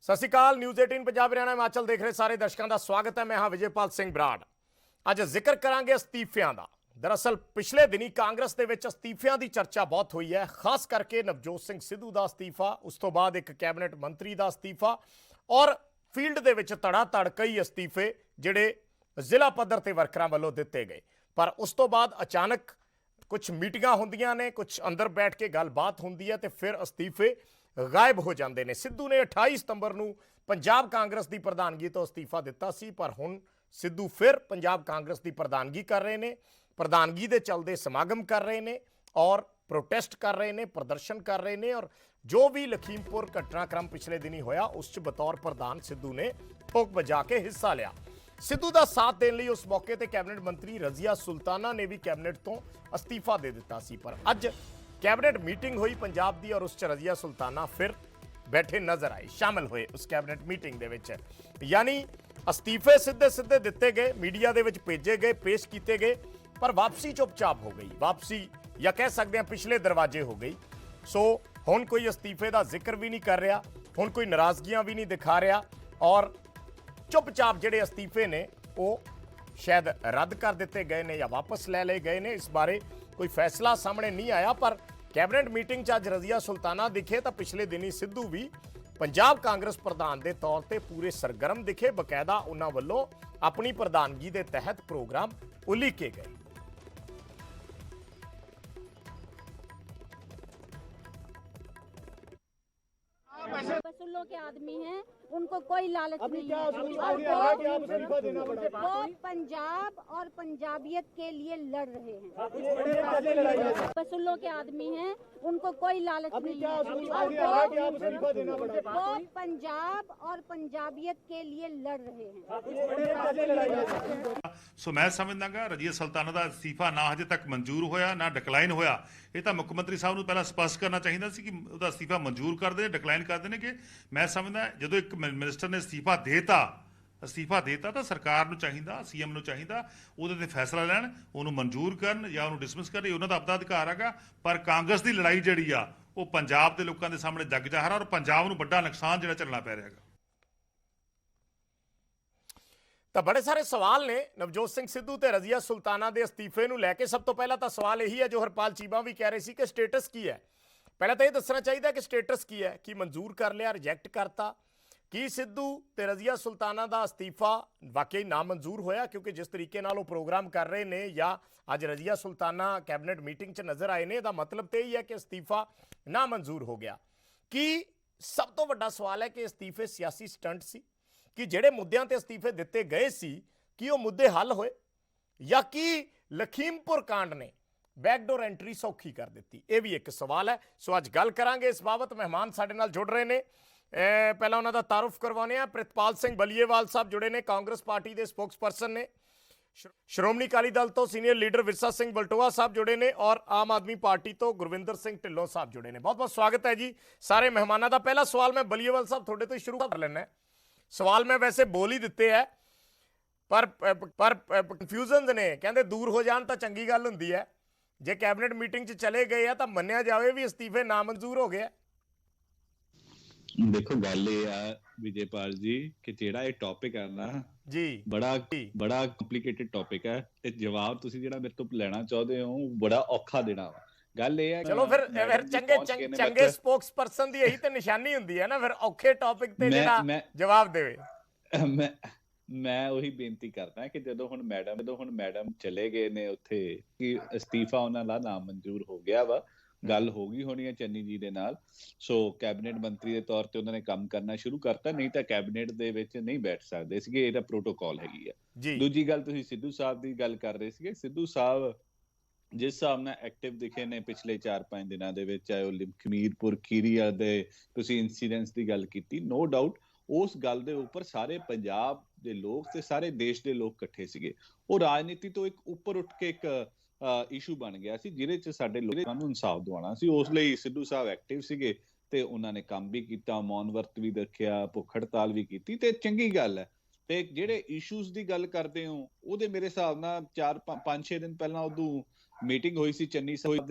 ਸਤਿ ਸ਼੍ਰੀ ਅਕਾਲ। ਨਿਊਜ਼ 18 ਪੰਜਾਬ ਹਰਿਆਣਾ ਹਿਮਾਚਲ ਦੇਖ ਰਹੇ ਸਾਰੇ ਦਰਸ਼ਕਾਂ ਦਾ ਸਵਾਗਤ ਹੈ। ਮੈਂ ਹਾਂ ਵਿਜੇਪਾਲ ਸਿੰਘ ਬਰਾੜ। ਅੱਜ ਜ਼ਿਕਰ ਕਰਾਂਗੇ ਅਸਤੀਫਿਆਂ ਦਾ। ਦਰਅਸਲ ਪਿਛਲੇ ਦਿਨੀ ਕਾਂਗਰਸ ਦੇ ਵਿੱਚ ਅਸਤੀਫਿਆਂ ਦੀ ਚਰਚਾ ਬਹੁਤ ਹੋਈ ਹੈ, ਖਾਸ ਕਰਕੇ ਨਵਜੋਤ ਸਿੰਘ ਸਿੱਧੂ ਦਾ ਅਸਤੀਫਾ, ਉਸ ਤੋਂ ਬਾਅਦ ਇੱਕ ਕੈਬਨਿਟ ਮੰਤਰੀ ਦਾ ਅਸਤੀਫਾ ਔਰ ਫੀਲਡ ਦੇ ਵਿੱਚ ਧੜਾ ਧੜ ਕਈ ਅਸਤੀਫੇ ਜਿਹੜੇ ਜ਼ਿਲ੍ਹਾ ਪੱਧਰ ਤੇ ਵਰਕਰਾਂ ਵੱਲੋਂ ਦਿੱਤੇ ਗਏ। ਪਰ ਉਸ ਤੋਂ ਬਾਅਦ ਅਚਾਨਕ ਕੁਝ ਮੀਟਿੰਗਾਂ ਹੁੰਦੀਆਂ ਨੇ, ਕੁਝ ਅੰਦਰ ਬੈਠ ਕੇ ਗੱਲਬਾਤ ਹੁੰਦੀ ਹੈ ਤੇ ਫਿਰ ਅਸਤੀਫੇ ਗਾਇਬ ਹੋ ਜਾਂਦੇ ਨੇ। ਸਿੱਧੂ ਨੇ 28 ਸਤੰਬਰ ਨੂੰ ਪੰਜਾਬ ਕਾਂਗਰਸ ਦੀ ਪ੍ਰਧਾਨਗੀ ਤੋਂ ਅਸਤੀਫਾ ਦਿੱਤਾ ਸੀ, ਪਰ ਹੁਣ ਸਿੱਧੂ ਫਿਰ ਪੰਜਾਬ ਕਾਂਗਰਸ ਦੀ ਪ੍ਰਧਾਨਗੀ ਕਰ ਰਹੇ ਨੇ। ਪ੍ਰਧਾਨਗੀ ਦੇ ਚੱਲਦੇ ਸਮਾਗਮ ਕਰ ਰਹੇ ਨੇ ਔਰ ਪ੍ਰੋਟੈਸਟ ਕਰ ਰਹੇ ਨੇ, ਪ੍ਰਦਰਸ਼ਨ ਕਰ ਰਹੇ ਨੇ। ਔਰ ਜੋ ਵੀ ਲਖੀਮਪੁਰ ਘਟਨਾਕ੍ਰਮ ਪਿਛਲੇ ਦਿਨੀ ਹੋਇਆ ਉਸ 'ਚ ਬਤੌਰ ਪ੍ਰਧਾਨ ਸਿੱਧੂ ਨੇ ਠੋਕ ਵਜਾ ਕੇ ਹਿੱਸਾ ਲਿਆ। ਸਿੱਧੂ ਦਾ ਸਾਥ ਦੇਣ ਲਈ ਉਸ ਮੌਕੇ ਤੇ ਕੈਬਨਿਟ ਮੰਤਰੀ ਰਜ਼ੀਆ ਸੁਲਤਾਨਾ ਨੇ ਵੀ ਕੈਬਨਿਟ ਤੋਂ ਅਸਤੀਫਾ ਦੇ ਦਿੱਤਾ ਸੀ। ਪਰ ਅੱਜ ਕੈਬਨਿਟ ਮੀਟਿੰਗ ਹੋਈ ਪੰਜਾਬ ਦੀ ਔਰ ਉਸ 'ਚ ਰਜ਼ੀਆ ਸੁਲਤਾਨਾ ਫਿਰ ਬੈਠੇ ਨਜ਼ਰ ਆਏ, ਸ਼ਾਮਿਲ ਹੋਏ ਉਸ ਕੈਬਨਿਟ ਮੀਟਿੰਗ ਦੇ ਵਿੱਚ। ਯਾਨੀ ਅਸਤੀਫੇ ਸਿੱਧੇ ਸਿੱਧੇ ਦਿੱਤੇ ਗਏ, ਮੀਡੀਆ ਦੇ ਵਿੱਚ ਭੇਜੇ ਗਏ, ਪੇਸ਼ ਕੀਤੇ ਗਏ, ਪਰ ਵਾਪਸੀ ਚੁੱਪਚਾਪ ਹੋ ਗਈ। ਵਾਪਸੀ ਜਾਂ ਕਹਿ ਸਕਦੇ ਹਾਂ ਪਿਛਲੇ ਦਰਵਾਜ਼ੇ ਹੋ ਗਈ। ਸੋ ਹੁਣ ਕੋਈ ਅਸਤੀਫੇ ਦਾ ਜ਼ਿਕਰ ਵੀ ਨਹੀਂ ਕਰ ਰਿਹਾ, ਹੁਣ ਕੋਈ ਨਾਰਾਜ਼ਗੀਆਂ ਵੀ ਨਹੀਂ ਦਿਖਾ ਰਿਹਾ ਔਰ ਚੁੱਪਚਾਪ ਜਿਹੜੇ ਅਸਤੀਫੇ ਨੇ ਉਹ ਸ਼ਾਇਦ ਰੱਦ ਕਰ ਦਿੱਤੇ ਗਏ ਨੇ ਜਾਂ ਵਾਪਸ ਲੈ ਲਏ ਗਏ ਨੇ। ਇਸ ਬਾਰੇ ਕੋਈ ਫੈਸਲਾ ਸਾਹਮਣੇ ਨਹੀਂ ਆਇਆ। ਪਰ ਕੈਬਨਿਟ ਮੀਟਿੰਗ 'ਚ ਅੱਜ ਰਜ਼ੀਆ ਸੁਲਤਾਨਾ ਦਿਖੇ ਤਾਂ ਪਿਛਲੇ ਦਿਨੀ ਸਿੱਧੂ ਵੀ ਪੰਜਾਬ ਕਾਂਗਰਸ ਪ੍ਰਧਾਨ ਦੇ ਤੌਰ ਤੇ ਪੂਰੇ ਸਰਗਰਮ ਦਿਖੇ। ਬਕਾਇਦਾ ਉਹਨਾਂ ਵੱਲੋਂ ਆਪਣੀ ਪ੍ਰਧਾਨਗੀ ਦੇ ਤਹਿਤ ਪ੍ਰੋਗਰਾਮ ਉਲੀਕੇ ਗਏ। वसूलों के आदमी हैं, उनको कोई लालच नहीं है। वो पंजाब और पंजाबियत के लिए लड़ रहे हैं। वसूलों के आदमी हैं, उनको कोई लालच नहीं है। वो पंजाब और पंजाबियत के लिए लड़ रहे हैं। ਸੋ ਮੈਂ ਸਮਝਦਾਗਾ ਰਜ਼ੀਆ ਸੁਲਤਾਨਾ ਦਾ ਅਸਤੀਫਾ ਨਾ ਹਜੇ ਤੱਕ ਮਨਜ਼ੂਰ ਹੋਇਆ, ਨਾ ਡਿਕਲਾਈਨ ਹੋਇਆ। ਇਹ ਤਾਂ ਮੁੱਖ ਮੰਤਰੀ ਸਾਹਿਬ ਨੂੰ ਪਹਿਲਾਂ ਸਪਸ਼ਟ ਕਰਨਾ ਚਾਹੀਦਾ ਸੀ ਕਿ ਉਹਦਾ ਅਸਤੀਫਾ ਮਨਜ਼ੂਰ ਕਰਦੇ ਨੇ, ਡਿਕਲਾਈਨ ਕਰਦੇ ਨੇ। ਕਿ ਮੈਂ ਸਮਝਦਾ ਜਦੋਂ ਇੱਕ ਮਿਨਿਸਟਰ ਨੇ ਅਸਤੀਫਾ ਦੇਤਾ ਤਾਂ ਸਰਕਾਰ ਨੂੰ ਚਾਹੀਦਾ, ਸੀਐਮ ਨੂੰ ਚਾਹੀਦਾ ਉਹਦੇ ਤੇ ਫੈਸਲਾ ਲੈਣ, ਉਹਨੂੰ ਮਨਜ਼ੂਰ ਕਰਨ ਜਾਂ ਉਹਨੂੰ ਡਿਸਮਿਸ ਕਰਨ। ਉਹਨਾਂ ਦਾ ਆਪਣਾ ਅਧਿਕਾਰ ਹੈਗਾ। ਪਰ ਕਾਂਗਰਸ ਦੀ ਲੜਾਈ ਜਿਹੜੀ ਆ ਉਹ ਪੰਜਾਬ ਦੇ ਲੋਕਾਂ ਦੇ ਸਾਹਮਣੇ ਜੱਗ ਜ਼ਾਹਰ ਆ ਔਰ ਪੰਜਾਬ ਨੂੰ ਵੱਡਾ ਨੁਕਸਾਨ ਜਿਹੜਾ ਝੱਲਣਾ ਪੈ ਰਿਹਾ ਹੈਗਾ। ਤਾਂ ਬੜੇ ਸਾਰੇ ਸਵਾਲ ਨੇ ਨਵਜੋਤ ਸਿੰਘ ਸਿੱਧੂ ਤੇ ਰਜ਼ੀਆ ਸੁਲਤਾਨਾ ਦੇ ਅਸਤੀਫੇ ਨੂੰ ਲੈ ਕੇ। ਸਭ ਤੋਂ ਪਹਿਲਾਂ ਤਾਂ ਸਵਾਲ ਇਹੀ ਹੈ ਜੋ ਹਰਪਾਲ ਚੀਮਾ ਵੀ ਕਹਿ ਰਹੇ ਸੀ ਕਿ ਸਟੇਟਸ ਕੀ ਹੈ। ਪਹਿਲਾਂ ਤਾਂ ਇਹ ਦੱਸਣਾ ਚਾਹੀਦਾ ਕਿ ਸਟੇਟਸ ਕੀ ਹੈ, ਕਿ ਮਨਜ਼ੂਰ ਕਰ ਲਿਆ, ਰਿਜੈਕਟ ਕਰਤਾ, ਕੀ ਸਿੱਧੂ ਤੇ ਰਜ਼ੀਆ ਸੁਲਤਾਨਾ ਦਾ ਅਸਤੀਫਾ ਵਾਕਈ ਨਾ ਮਨਜ਼ੂਰ ਹੋਇਆ? ਕਿਉਂਕਿ ਜਿਸ ਤਰੀਕੇ ਨਾਲ ਉਹ ਪ੍ਰੋਗਰਾਮ ਕਰ ਰਹੇ ਨੇ ਜਾਂ ਅੱਜ ਰਜ਼ੀਆ ਸੁਲਤਾਨਾ ਕੈਬਨਿਟ ਮੀਟਿੰਗ 'ਚ ਨਜ਼ਰ ਆਏ ਨੇ, ਇਹਦਾ ਮਤਲਬ ਤੇ ਹੀ ਹੈ ਕਿ ਅਸਤੀਫਾ ਨਾ ਮਨਜ਼ੂਰ ਹੋ ਗਿਆ। ਕੀ ਸਭ ਤੋਂ ਵੱਡਾ ਸਵਾਲ ਹੈ ਕਿ ਅਸਤੀਫੇ ਸਿਆਸੀ ਸਟੰਟ ਸੀ? ਕਿ ਜਿਹੜੇ ਮੁੱਦਿਆਂ ਤੇ ਅਸਤੀਫੇ ਦਿੱਤੇ ਗਏ ਸੀ ਕੀ ਉਹ ਮੁੱਦੇ ਹੱਲ ਹੋਏ, ਜਾਂ ਕੀ ਲਖੀਮਪੁਰ ਕਾਂਡ ਨੇ ਬੈਕਡੋਰ ਐਂਟਰੀ ਸੌਖੀ ਕਰ ਦਿੱਤੀ? ਇਹ ਵੀ ਇੱਕ ਸਵਾਲ ਹੈ। ਸੋ ਅੱਜ ਗੱਲ ਕਰਾਂਗੇ ਇਸ ਬਾਬਤ। ਮਹਿਮਾਨ ਸਾਡੇ ਨਾਲ ਜੁੜ ਰਹੇ ਨੇ। ਪਹਿਲਾਂ ਉਹਨਾਂ ਦਾ ਤਾਰੁਫ ਕਰਵਾਉਂਦੇ ਆ। ਪ੍ਰਿਤਪਾਲ ਸਿੰਘ ਬਲੀਏਵਾਲ ਸਾਹਿਬ ਜੁੜੇ ਨੇ, ਕਾਂਗਰਸ ਪਾਰਟੀ ਦੇ ਸਪੋਕਸਪਰਸਨ ਨੇ। ਸ਼੍ਰੋਮਣੀ ਅਕਾਲੀ ਦਲ ਤੋਂ ਸੀਨੀਅਰ ਲੀਡਰ ਵਿਰਸਾ ਸਿੰਘ ਬਲਟੋਆ ਸਾਹਿਬ ਜੁੜੇ ਨੇ ਔਰ ਆਮ ਆਦਮੀ ਪਾਰਟੀ ਤੋਂ ਗੁਰਵਿੰਦਰ ਸਿੰਘ ਢਿੱਲੋਂ ਸਾਹਿਬ ਜੁੜੇ ਨੇ। ਬਹੁਤ ਬਹੁਤ ਸਵਾਗਤ ਹੈ ਜੀ ਸਾਰੇ ਮਹਿਮਾਨਾਂ ਦਾ। ਪਹਿਲਾ ਸਵਾਲ ਮੈਂ ਬਲੀਏਵਾਲ ਸਾਹਿਬ ਤੁਹਾਡੇ ਤੋਂ ਸ਼ੁਰੂ ਕਰ ਲੈਣਾ। ਸਵਾਲ ਮੈਂ ਵੈਸੇ ਬੋਲ ਹੀ ਦਿੱਤੇ ਹੈ, ਪਰ ਕਨਫਿਊਜ਼ਨਸ ਨੇ। ਕਹਿੰਦੇ ਦੂਰ ਹੋ ਜਾਣ ਤਾਂ ਚੰਗੀ ਗੱਲ ਹੁੰਦੀ ਹੈ। ਜੇ ਕੈਬਨਿਟ ਮੀਟਿੰਗ 'ਚ ਚਲੇ ਗਏ ਆ ਤਾਂ ਮੰਨਿਆ ਜਾਵੇ ਵੀ ਅਸਤੀਫੇ ਨਾਮਨਜ਼ੂਰ ਹੋ ਗਏ। ਦੇਖੋ ਗੱਲ ਇਹ ਆ ਵਿਜੇਪਾਲ ਜੀ ਕਿ ਜਿਹੜਾ ਇਹ ਟੌਪਿਕ ਹੈ ਨਾ ਜੀ ਬੜਾ ਕੰਪਲਿਕੇਟਡ ਟੌਪਿਕ ਹੈ ਤੇ ਜਵਾਬ ਤੁਸੀਂ ਜਿਹੜਾ ਮੇਰੇ ਤੋਂ ਲੈਣਾ ਚਾਹੁੰਦੇ ਹੋ ਬੜਾ ਔਖਾ ਦੇਣਾ ਵਾ। ਗੱਲ ਇਹ ਹੈ ਚਲੋ ਫਿਰ ਚੰਗੇ ਸਪੋਕਸਪਰਸਨ ਦੀ ਇਹੀ ਤੇ ਨਿਸ਼ਾਨੀ ਹੁੰਦੀ ਹੈ ਨਾ, ਫਿਰ ਔਖੇ ਟੌਪਿਕ ਤੇ ਜਿਹੜਾ ਜਵਾਬ ਦੇਵੇ। ਮੈਂ ਉਹੀ ਬੇਨਤੀ ਕਰਦਾ ਕਿ ਜਦੋਂ ਹੁਣ ਮੈਡਮ ਚਲੇ ਗਏ ਨੇ ਉੱਥੇ ਕਿ ਅਸਤੀਫਾ ਉਹਨਾਂ ਦਾ ਨਾਮਨਜ਼ੂਰ ਹੋ ਗਿਆ ਵਾ, ਗੱਲ ਹੋ ਗਈ ਹੋਣੀ ਹੈ ਚੰਨੀ ਜੀ ਦੇ ਨਾਲ। ਸੋ ਕੈਬਨਿਟ ਮੰਤਰੀ ਦੇ ਤੌਰ ਤੇ ਉਹਨਾਂ ਨੇ ਕੰਮ ਕਰਨਾ ਸ਼ੁਰੂ ਕਰਤਾ, ਨਹੀਂ ਤਾਂ ਕੈਬਨਿਟ ਦੇ ਵਿੱਚ ਨਹੀਂ ਬੈਠ ਸਕਦੇ ਸੀਗੇ। ਇਹਦਾ ਪ੍ਰੋਟੋਕਾਲ ਹੈਗੀ ਆ। ਦੂਜੀ ਗੱਲ, ਤੁਸੀਂ ਸਿੱਧੂ ਸਾਹਿਬ ਦੀ ਗੱਲ ਕਰ ਰਹੇ ਸੀਗੇ। ਸਿੱਧੂ ਸਾਹਿਬ ਜਿਸ ਹਿਸਾਬ ਨਾਲ ਐਕਟਿਵ ਦਿਖੇ ਨੇ ਪਿਛਲੇ 4-5 ਦਿਨਾਂ ਦੇ ਵਿੱਚ, ਚਾਹੇ ਉਹ ਲਖੀਮਪੁਰ ਖੀਰੀਆ ਦੇ ਤੁਸੀਂ ਇੰਸੀਡੈਂਟਸ ਦੀ ਗੱਲ ਕੀਤੀ, ਨੋ ਡਾਊਟ ਉਸ ਗੱਲ ਦੇ ਉੱਪਰ ਸਾਰੇ ਪੰਜਾਬ ਦੇ ਲੋਕ ਤੇ ਸਾਰੇ ਦੇਸ਼ ਦੇ ਲੋਕ ਇਕੱਠੇ ਸੀਗੇ। ਉਹ ਰਾਜਨੀਤੀ ਤੋਂ ਇੱਕ ਉੱਪਰ ਉੱਠ ਕੇ ਇੱਕ ਇਸ਼ੂ ਬਣ ਗਿਆ ਸੀ ਜਿਹਦੇ 'ਚ ਸਾਡੇ ਲੋਕਾਂ ਨੂੰ ਇਨਸਾਫ ਦਿਵਾਉਣਾ ਸੀ। ਉਸ ਲਈ ਸਿੱਧੂ ਸਾਹਿਬ ਐਕਟਿਵ ਸੀਗੇ ਤੇ ਉਹਨਾਂ ਨੇ ਕੰਮ ਵੀ ਕੀਤਾ, ਮੌਨ ਵਰਤ ਵੀ ਰੱਖਿਆ, ਭੁੱਖ ਹੜਤਾਲ ਵੀ ਕੀਤੀ ਤੇ ਚੰਗੀ ਗੱਲ ਹੈ। ਤੇ ਜਿਹੜੇ ਇਸ਼ੂਜ਼ ਦੀ ਗੱਲ ਕਰਦੇ ਹੋ ਉਹਦੇ ਮੇਰੇ ਹਿਸਾਬ ਨਾਲ 4-5-6 ਦਿਨ ਪਹਿਲਾਂ ਉਦੋਂ ਮੀਟਿੰਗ ਹੋਈ ਸੀ ਚੰਨੀ ਸਾਹਿਬ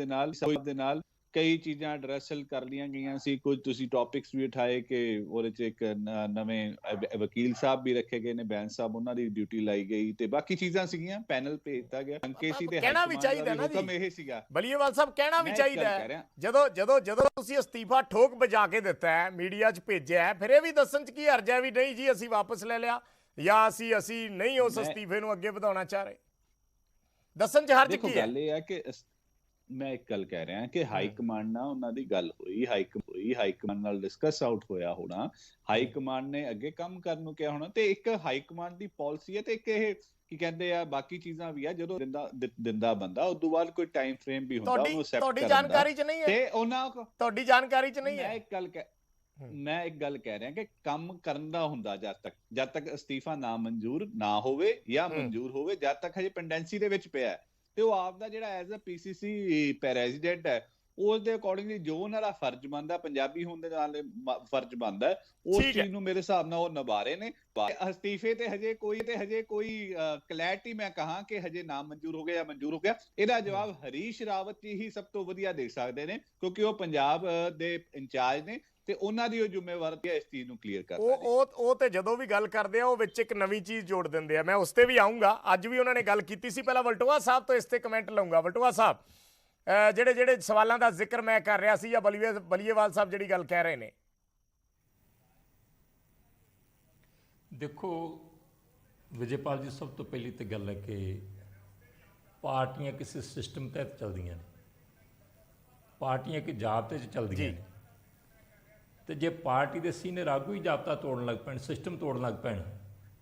ਦੇ ਨਾਲ ਕਈ ਚੀਜ਼ਾਂ ਐਡਰੈਸਲ ਕਰ ਲੀਆਂ ਗਈਆਂ ਸੀ, ਕੁਝ ਤੁਸੀਂ ਟੌਪਿਕਸ ਵੀ ਉਠਾਏ ਕਿ ਉਹਦੇ 'ਚ ਇੱਕ ਨਵੇਂ ਵਕੀਲ ਸਾਹਿਬ ਵੀ ਰੱਖੇ ਗਏ ਨੇ, ਬੈਂਸ ਸਾਹਿਬ, ਉਹਨਾਂ ਦੀ ਡਿਊਟੀ ਲਾਈ ਗਈ ਤੇ ਬਾਕੀ ਚੀਜ਼ਾਂ ਸੀਗੀਆਂ, ਪੈਨਲ ਭੇਜਤਾ ਗਿਆ। ਅੰਕੇ ਸੀ ਤੇ ਕਹਿਣਾ ਵੀ ਚਾਹੀਦਾ ਨਾ ਹੁਕਮ ਜੀ, ਇਹ ਸੀਗਾ ਬਲੀਏਵਾਲ ਸਾਹਿਬ, ਕਹਿਣਾ ਵੀ ਮੈਂ ਇੱਕ ਗੱਲ ਚਾਹੀਦਾ ਕਹਿ ਹੈ। ਰਿਹਾ। ਜਦੋਂ ਤੁਸੀਂ ਅਸਤੀਫਾ ਠੋਕ ਵਜਾ ਕੇ ਦਿੱਤਾ ਹੈ, ਮੀਡੀਆ 'ਚ ਭੇਜਿਆ ਹੈ, ਫਿਰ ਇਹ ਵੀ ਦੱਸਣ 'ਚ ਕੀ ਹਰਜ ਹੈ ਵੀ ਨਹੀਂ ਜੀ ਅਸੀਂ ਵਾਪਸ ਲੈ ਲਿਆ, ਜਾਂ ਅਸੀਂ ਨਹੀਂ ਉਸ ਅਸਤੀਫੇ ਨੂੰ ਅੱਗੇ ਵਧਾਉਣਾ ਚਾਹ ਰਹੇ? ਦੱਸਣ 'ਚ ਹਰਜ ਦੇਖੋ ਕੀ ਹੈ? ਗੱਲ ਇਹ ਹੈ ਕਿ ਮੈਂ ਇੱਕ ਗੱਲ ਕਹਿ ਰਿਹਾ ਕਿ ਹਾਈ ਕਮਾਂਡ ਨਾਲ ਉਹਨਾਂ ਦੀ ਗੱਲ ਹੋਈ, ਹਾਈ ਕਮਾਂਡ ਨਾਲ ਡਿਸਕਸ ਆਊਟ ਹੋਇਆ ਹੋਣਾ, ਹਾਈ ਕਮਾਂਡ ਨੇ ਅੱਗੇ ਕੰਮ ਕਰਨ ਨੂੰ ਕਿਹਾ ਹੋਣਾ, ਤੇ ਇੱਕ ਹਾਈ ਕਮਾਂਡ ਦੀ ਪਾਲਿਸੀ ਹੈ ਤੇ ਇੱਕ ਇਹ ਕੀ ਕਹਿੰਦੇ ਆ ਬਾਕੀ ਚੀਜ਼ਾਂ ਵੀ ਆ, ਜਦੋਂ ਦਿੰਦਾ ਬੰਦਾ ਉਸ ਤੋਂ ਬਾਅਦ ਕੋਈ ਟਾਈਮ ਫਰੇਮ ਵੀ ਹੁੰਦਾ ਉਹਨੂੰ ਅਸੈਪਟ ਕਰਨ ਦਾ। ਤੁਹਾਡੀ ਜਾਣਕਾਰੀ 'ਚ ਨਹੀਂ ਹੈ ਤੇ ਉਹਨਾਂ ਤੁਹਾਡੀ ਜਾਣਕਾਰੀ 'ਚ ਨਹੀਂ ਹੈ। ਮੈਂ ਇੱਕ ਗੱਲ ਕਹਿ ਰਿਹਾ ਕਿ ਕੰਮ ਕਰਨ ਦਾ ਹੁੰਦਾ ਜਦ ਤੱਕ ਅਸਤੀਫਾ ਨਾ ਮਨਜ਼ੂਰ ਨਾ ਹੋਵੇ ਜਾਂ ਮਨਜ਼ੂਰ ਹੋਵੇ, ਜਦ ਤੱਕ ਹਜੇ ਪੈਂਡੈਂਸੀ ਦੇ ਵਿੱਚ ਪਿਆ ਤੇ ਉਹ ਆਪ ਦਾ ਜਿਹੜਾ ਐਜ਼ ਅ ਪੀਸੀਸੀ ਪ੍ਰੈਜ਼ੀਡੈਂਟ ਹੈ ਉਸ ਦੇ ਅਕੋਰਡਿੰਗਲੀ ਜੋ ਉਹਨਾਂ ਦਾ ਫਰਜ਼ ਬਣਦਾ, ਪੰਜਾਬੀ ਹੋਣ ਦੇ ਨਾਲ ਫਰਜ਼ ਬਣਦਾ, ਉਸ ਚੀਜ਼ ਨੂੰ ਮੇਰੇ ਹਿਸਾਬ ਨਾਲ ਉਹ ਨਿਭਾ ਰਹੇ ਨੇ। ਅਸਤੀਫੇ ਤੇ ਹਜੇ ਕੋਈ ਕਲੈਰਿਟੀ ਮੈਂ ਕਹਾਂ ਕਿ ਹਜੇ ਨਾ ਮਨਜ਼ੂਰ ਹੋ ਗਿਆ ਜਾਂ ਮਨਜ਼ੂਰ ਹੋ ਗਿਆ, ਇਹਦਾ ਜਵਾਬ ਹਰੀਸ਼ ਰਾਵਤ ਜੀ ਹੀ ਸਭ ਤੋਂ ਵਧੀਆ ਦੇ ਸਕਦੇ ਨੇ, ਕਿਉਂਕਿ ਉਹ ਪੰਜਾਬ ਦੇ ਇੰਚਾਰਜ ਨੇ ਤੇ ਉਹਨਾਂ ਦੀ ਉਹ ਜ਼ਿੰਮੇਵਾਰੀ ਹੈ ਇਸ ਚੀਜ਼ ਨੂੰ ਕਲੀਅਰ ਕਰਨਾ। ਉਹ ਤੇ ਜਦੋਂ ਵੀ ਗੱਲ ਕਰਦੇ ਆ ਉਹ ਵਿੱਚ ਇੱਕ ਨਵੀਂ ਚੀਜ਼ ਜੋੜ ਦਿੰਦੇ ਆ। ਮੈਂ ਉਸ ਤੇ ਵੀ ਆਉਂਗਾ, ਅੱਜ ਵੀ ਉਹਨਾਂ ਨੇ ਗੱਲ ਕੀਤੀ ਸੀ। ਪਹਿਲਾਂ ਵਲਟੋਆ ਸਾਹਿਬ ਤੋਂ ਇਸ ਤੇ ਕਮੈਂਟ ਲਊਂਗਾ। ਵਲਟੋਆ ਸਾਹਿਬ, ਜਿਹੜੇ ਸਵਾਲਾਂ ਦਾ ਜ਼ਿਕਰ ਮੈਂ ਕਰ ਰਿਹਾ ਸੀ ਜਾਂ ਬਲੀਏਵਾਲ ਸਾਹਿਬ ਜਿਹੜੀ ਗੱਲ ਕਹਿ ਰਹੇ ਨੇ, ਦੇਖੋ ਵਿਜੇਪਾਲ ਜੀ, ਸਭ ਤੋਂ ਪਹਿਲੀ ਤੇ ਗੱਲ ਹੈ ਕਿ ਪਾਰਟੀਆਂ ਕਿਸੇ ਸਿਸਟਮ ਤਹਿਤ ਚੱਲਦੀਆਂ ਨੇ, ਪਾਰਟੀਆਂ ਕਿ ਜ਼ਾਬਤੇ 'ਚ ਚੱਲਦੀਆਂ ਨੇ, ਤੇ ਜੇ ਪਾਰਟੀ ਦੇ ਸੀਨੀਅਰ ਆਗੂ ਹੀ ਜ਼ਾਬਤਾ ਤੋੜਨ ਲੱਗ ਪੈਣ, ਸਿਸਟਮ ਤੋੜਨ ਲੱਗ ਪੈਣ,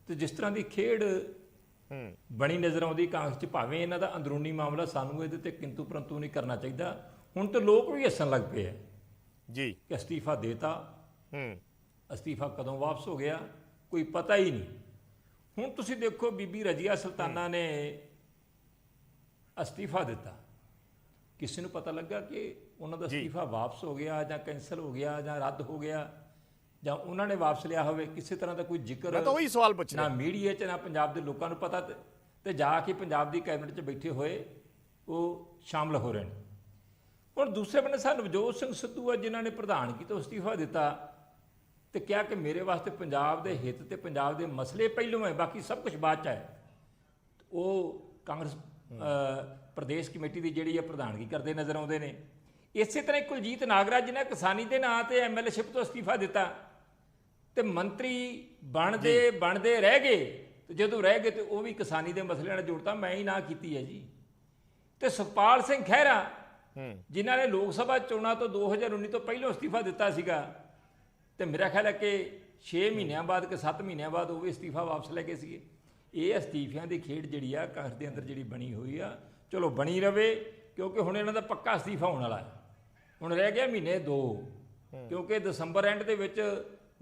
ਤੇ ਜਿਸ ਤਰ੍ਹਾਂ ਦੀ ਖੇਡ ਬਣੀ ਨਜ਼ਰ ਆਉਂਦੀ ਕਾਂਗਰਸ 'ਚ, ਭਾਵੇਂ ਇਹਨਾਂ ਦਾ ਅੰਦਰੂਨੀ ਮਾਮਲਾ, ਸਾਨੂੰ ਇਹਦੇ ਤੇ ਕਿੰਤੂ ਪਰੰਤੂ ਨਹੀਂ ਕਰਨਾ ਚਾਹੀਦਾ। ਹੁਣ ਤਾਂ ਲੋਕ ਵੀ ਹੱਸਣ ਲੱਗ ਪਏ ਆ ਜੀ ਕਿ ਅਸਤੀਫਾ ਦੇਤਾ, ਅਸਤੀਫਾ ਕਦੋਂ ਵਾਪਸ ਹੋ ਗਿਆ ਕੋਈ ਪਤਾ ਹੀ ਨਹੀਂ। ਹੁਣ ਤੁਸੀਂ ਦੇਖੋ, ਬੀਬੀ ਰਜੀਆ ਸੁਲਤਾਨਾ ਨੇ ਅਸਤੀਫਾ ਦਿੱਤਾ, ਕਿਸੇ ਨੂੰ ਪਤਾ ਲੱਗਾ ਕਿ ਉਹਨਾਂ ਦਾ ਅਸਤੀਫਾ ਵਾਪਸ ਹੋ ਗਿਆ ਜਾਂ ਕੈਂਸਲ ਹੋ ਗਿਆ ਜਾਂ ਰੱਦ ਹੋ ਗਿਆ ਜਾਂ ਉਹਨਾਂ ਨੇ ਵਾਪਸ ਲਿਆ ਹੋਵੇ? ਕਿਸੇ ਤਰ੍ਹਾਂ ਦਾ ਕੋਈ ਜ਼ਿਕਰ ਮੈਂ ਤਾਂ ਉਹੀ ਸਵਾਲ ਪੁੱਛ ਰਿਹਾ, ਨਾ ਮੀਡੀਆ 'ਚ ਨਾ ਪੰਜਾਬ ਦੇ ਲੋਕਾਂ ਨੂੰ ਪਤਾ, ਤੇ ਜਾ ਕੇ ਪੰਜਾਬ ਦੀ ਕੈਬਨਿਟ 'ਚ ਬੈਠੇ ਹੋਏ ਉਹ ਸ਼ਾਮਲ ਹੋ ਰਹੇ ਨੇ। ਹੁਣ ਦੂਸਰੇ ਬੰਨੇ ਸਾਨੂੰ ਨਵਜੋਤ ਸਿੰਘ ਸਿੱਧੂ ਆ, ਜਿਨ੍ਹਾਂ ਨੇ ਪ੍ਰਧਾਨਗੀ ਤੋਂ ਅਸਤੀਫਾ ਦਿੱਤਾ ਤੇ ਕਿਹਾ ਕਿ ਮੇਰੇ ਵਾਸਤੇ ਪੰਜਾਬ ਦੇ ਹਿੱਤ ਤੇ ਪੰਜਾਬ ਦੇ ਮਸਲੇ ਪਹਿਲੋਂ ਹੈ, ਬਾਕੀ ਸਭ ਕੁਝ ਬਾਅਦ 'ਚ ਹੈ। ਉਹ ਕਾਂਗਰਸ ਪ੍ਰਦੇਸ਼ ਕਮੇਟੀ ਦੀ ਜਿਹੜੀ ਹੈ ਪ੍ਰਧਾਨਗੀ ਕਰਦੇ ਨਜ਼ਰ ਆਉਂਦੇ ਨੇ। ਇਸੇ ਤਰ੍ਹਾਂ ਕੁਲਜੀਤ ਨਾਗਰਾਜ ਨੇ ਕਿਸਾਨੀ ਦੇ ਨਾਂ ਤੇ ਐਮਐਲਏਸ਼ਿਪ ਤੋਂ ਅਸਤੀਫਾ ਦਿੱਤਾ ਤੇ ਮੰਤਰੀ ਬਣਦੇ ਰਹਿ ਗਏ, ਤੇ ਜਦੋਂ ਰਹਿ ਗਏ ਤੇ ਉਹ ਵੀ ਕਿਸਾਨੀ ਦੇ ਮਸਲੇ ਨਾਲ ਜੋੜਤਾ, ਮੈਂ ਹੀ ਨਾ ਕੀਤੀ ਹੈ ਜੀ। ਤੇ ਸੁਖਪਾਲ ਸਿੰਘ ਖਹਿਰਾ, ਜਿਨ੍ਹਾਂ ਨੇ ਲੋਕ ਸਭਾ ਚੋਣਾਂ ਤੋਂ 2019 ਤੋਂ ਪਹਿਲਾਂ ਅਸਤੀਫਾ ਦਿੱਤਾ ਸੀਗਾ, ਤੇ ਮੇਰਾ ਖਿਆਲ ਹੈ ਕਿ 6 ਮਹੀਨਿਆਂ ਬਾਅਦ ਕਿ 7 ਮਹੀਨਿਆਂ ਬਾਅਦ ਉਹ ਵੀ ਅਸਤੀਫਾ ਵਾਪਸ ਲੈ ਗਏ ਸੀਗੇ। ਇਹ ਅਸਤੀਫਿਆਂ ਦੀ ਖੇਡ ਜਿਹੜੀ ਆ ਕਾਂਗਰਸ ਦੇ ਅੰਦਰ ਜਿਹੜੀ ਬਣੀ ਹੋਈ ਆ, ਚਲੋ ਬਣੀ ਰਵੇ, ਕਿਉਂਕਿ ਹੁਣ ਇਹਨਾਂ ਦਾ ਪੱਕਾ ਅਸਤੀਫਾ ਹੋਣ ਵਾਲਾ ਹੈ। ਹੁਣ ਰਹਿ ਗਿਆ ਮਹੀਨੇ 2, ਕਿਉਂਕਿ ਦਸੰਬਰ ਐਂਡ ਦੇ ਵਿੱਚ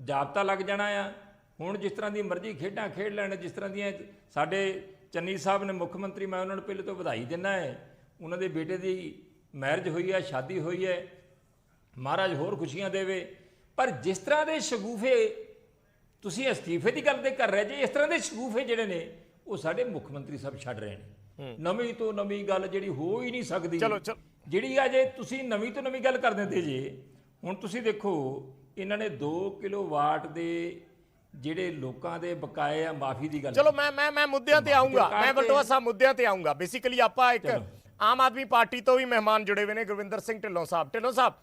ਜ਼ਾਬਤਾ ਲੱਗ ਜਾਣਾ ਆ। ਹੁਣ ਜਿਸ ਤਰ੍ਹਾਂ ਦੀ ਮਰਜ਼ੀ ਖੇਡਾਂ ਖੇਡ ਲੈਣ, ਜਿਸ ਤਰ੍ਹਾਂ ਦੀਆਂ ਸਾਡੇ ਚੰਨੀ ਸਾਹਿਬ ਨੇ ਮੁੱਖ ਮੰਤਰੀ, ਮੈਂ ਉਹਨਾਂ ਨੂੰ ਪਹਿਲੇ ਤੋਂ ਵਧਾਈ ਦਿੰਦਾ ਹੈ, ਉਹਨਾਂ ਦੇ ਬੇਟੇ ਦੀ ਮੈਰਿਜ ਹੋਈ ਹੈ, ਸ਼ਾਦੀ ਹੋਈ ਹੈ, ਮਹਾਰਾਜ ਹੋਰ ਖੁਸ਼ੀਆਂ ਦੇਵੇ। ਪਰ ਜਿਸ ਤਰ੍ਹਾਂ ਦੇ ਸ਼ਗੂਫੇ ਤੁਸੀਂ ਅਸਤੀਫੇ ਦੀ ਗੱਲ ਤੇ ਕਰ ਰਹੇ ਜੇ, ਇਸ ਤਰ੍ਹਾਂ ਦੇ ਸ਼ਗੂਫੇ ਜਿਹੜੇ ਨੇ ਉਹ ਸਾਡੇ ਮੁੱਖ ਮੰਤਰੀ ਸਾਹਿਬ ਛੱਡ ਰਹੇ ਨੇ। ਨਵੀਂ ਤੋਂ ਨਵੀਂ ਗੱਲ ਜਿਹੜੀ ਹੋ ਹੀ ਨਹੀਂ ਸਕਦੀ, ਜਿਹੜੀ ਆ ਜੇ ਤੁਸੀਂ ਨਵੀਂ ਤੋਂ ਨਵੀਂ ਗੱਲ ਕਰ ਦਿੰਦੇ ਜੇ। ਹੁਣ ਤੁਸੀਂ ਦੇਖੋ, ਇਹਨਾਂ ਨੇ 2 ਕਿਲੋਵਾਟ ਦੇ ਜਿਹੜੇ ਲੋਕਾਂ ਦੇ ਬਕਾਏ ਆ ਮਾਫੀ ਦੀ ਗੱਲ, ਚਲੋ ਮੈਂ ਮੁੱਦਿਆਂ ਤੇ ਆਉਂਗਾ, ਮੈਂ ਵਲਟੋਆ ਸਾਹਿਬ ਮੁੱਦਿਆਂ ਤੇ ਆਉਂਗਾ। ਬੇਸਿਕਲੀ ਆਪਾਂ ਇੱਕ ਆਮ ਆਦਮੀ ਪਾਰਟੀ ਤੋਂ ਵੀ ਮਹਿਮਾਨ ਜੁੜੇ ਹੋਏ ਨੇ, ਗੁਰਵਿੰਦਰ ਸਿੰਘ ਢਿੱਲੋਂ ਸਾਹਿਬ,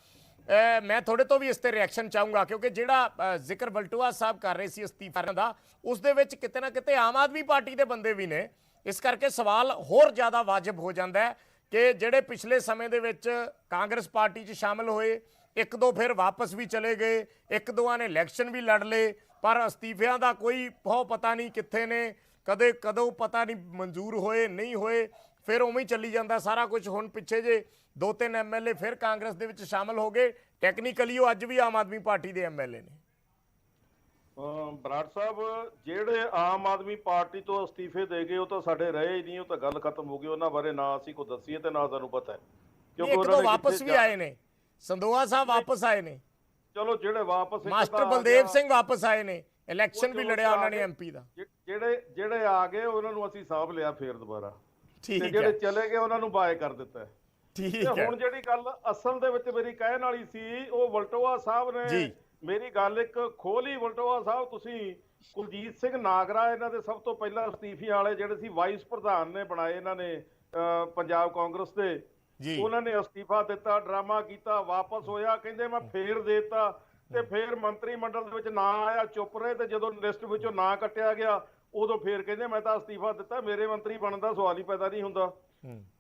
ਮੈਂ ਤੁਹਾਡੇ ਤੋਂ ਵੀ ਇਸ ਤੇ ਰਿਐਕਸ਼ਨ ਚਾਹੂੰਗਾ, ਕਿਉਂਕਿ ਜਿਹੜਾ ਜ਼ਿਕਰ ਵਲਟੋਆ ਸਾਹਿਬ ਕਰ ਰਹੇ ਸੀ ਅਸਤੀਫਾ ਦਾ, ਉਸ ਦੇ ਵਿੱਚ ਕਿਤੇ ਨਾ ਕਿਤੇ ਆਮ ਆਦਮੀ ਪਾਰਟੀ ਦੇ ਬੰਦੇ ਵੀ ਨੇ। ਇਸ ਕਰਕੇ ਸਵਾਲ ਹੋਰ ਜ਼ਿਆਦਾ ਵਾਜਬ ਹੋ ਜਾਂਦਾ ਹੈ ਕਿ ਜਿਹੜੇ ਪਿਛਲੇ ਸਮੇਂ ਦੇ ਵਿੱਚ ਕਾਂਗਰਸ ਪਾਰਟੀ 'ਚ ਸ਼ਾਮਲ ਹੋਏ, 1-2 ਫਿਰ ਵਾਪਸ ਵੀ ਚਲੇ ਗਏ, 1-2 ਨੇ ਇਲੈਕਸ਼ਨ ਵੀ ਲੜ ਲਏ, ਪਰ ਅਸਤੀਫਿਆਂ ਦਾ ਕੋਈ ਬਹੁਤ ਪਤਾ ਨਹੀਂ ਕਿੱਥੇ ਨੇ, ਕਦੋਂ ਪਤਾ ਨਹੀਂ ਮਨਜ਼ੂਰ ਹੋਏ ਨਹੀਂ ਹੋਏ, ਫਿਰ ਉਵੇਂ ਹੀ ਚੱਲੀ ਜਾਂਦਾ ਸਾਰਾ ਕੁਝ। ਹੁਣ ਪਿੱਛੇ ਜੇ 2-3 ਐਮਐਲਏ ਫਿਰ ਕਾਂਗਰਸ ਦੇ ਵਿੱਚ ਸ਼ਾਮਲ ਹੋ ਗਏ, ਟੈਕਨੀਕਲੀ ਉਹ ਅੱਜ ਵੀ ਆਮ ਆਦਮੀ ਪਾਰਟੀ ਦੇ ਐਮਐਲਏ ਨੇ। ਬਰਾੜ ਸਾਹਿਬ, ਜਿਹੜੇ ਆਮ ਆਦਮੀ ਪਾਰਟੀ ਤੋਂ ਅਸਤੀਫੇ ਦੇ ਗਏ ਉਹ ਤਾਂ ਸਾਡੇ ਰਹੇ ਹੀ ਨਹੀਂ, ਉਹ ਤਾਂ ਗੱਲ ਖਤਮ ਹੋ ਗਈ। ਉਹਨਾਂ ਬਾਰੇ ਨਾ ਅਸੀਂ ਕੋਈ ਦੱਸੀਏ ਤੇ ਨਾ ਸਾਨੂੰ ਪਤਾ ਹੈ, ਕਿਉਂਕਿ ਉਹਨਾਂ ਵਾਪਸ ਵੀ ਆਏ ਨੇ, ਸੰਦੋਆ ਸਾਹਿਬ ਵਾਪਸ ਆਏ ਨੇ, ਚਲੋ ਜਿਹੜੇ ਵਾਪਸ, ਮਾਸਟਰ ਬਲਦੇਵ ਸਿੰਘ ਵਾਪਸ ਆਏ ਨੇ, ਇਲੈਕਸ਼ਨ ਵੀ ਲੜਿਆ ਉਹਨਾਂ ਨੇ ਐਮਪੀ ਦਾ। ਜਿਹੜੇ ਆ ਗਏ ਉਹਨਾਂ ਨੂੰ ਅਸੀਂ ਸਾਂਭ ਲਿਆ ਫੇਰ ਦੁਬਾਰਾ, ਠੀਕ ਹੈ। ਜਿਹੜੇ ਚਲੇ ਗਏ ਉਹਨਾਂ ਨੂੰ ਬਾਏ ਕਰ ਦਿੱਤਾ। ਠੀਕ ਤੇ ਹੈ ਹੁਣ ਜਿਹੜੀ ਗੱਲ ਅਸਲ ਦੇ ਵਿੱਚ ਮੇਰੀ ਕਹਿਣ ਵਾਲੀ ਸੀ, ਉਹ ਵਲਟੋਆ ਸਾਹਿਬ ਨੇ ਜੀ। ਮੇਰੀ ਗੱਲ ਇੱਕ ਖੋਲੀ। ਵਲਟੋਆ ਸਾਹਿਬ, ਤੁਸੀਂ ਕੁਲਜੀਤ ਸਿੰਘ ਨਾਗਰਾ ਇਹਨਾਂ ਦੇ ਸਭ ਤੋਂ ਪਹਿਲਾਂ ਅਸਤੀਫੇ ਵਾਲੇ ਜਿਹੜੇ ਸੀ ਵਾਈਸ ਪ੍ਰਧਾਨ ਨੇ ਬਣਾਏ ਇਹਨਾਂ ਨੇ ਪੰਜਾਬ ਕਾਂਗਰਸ ਦੇ, ਜੀ ਉਹਨਾਂ ਨੇ ਅਸਤੀਫਾ ਦਿੱਤਾ, ਡਰਾਮਾ ਕੀਤਾ, ਵਾਪਸ ਹੋਇਆ, ਕਹਿੰਦੇ ਮੈਂ ਫੇਰ ਦੇਤਾ, ਤੇ ਫੇਰ ਮੰਤਰੀ ਮੰਡਲ ਦੇ ਵਿੱਚ ਨਾਂ ਆਇਆ, ਚੁੱਪ ਰਹੇ, ਤੇ ਜਦੋਂ ਲਿਸਟ ਵਿੱਚੋਂ ਨਾਂ ਕੱਟਿਆ ਗਿਆ ਉਦੋਂ ਫੇਰ ਕਹਿੰਦੇ ਮੈਂ ਤਾਂ ਅਸਤੀਫਾ ਦਿੱਤਾ, ਮੇਰੇ ਮੰਤਰੀ ਬਣਨ ਦਾ ਸਵਾਲ ਹੀ ਪੈਦਾ ਨਹੀਂ ਹੁੰਦਾ।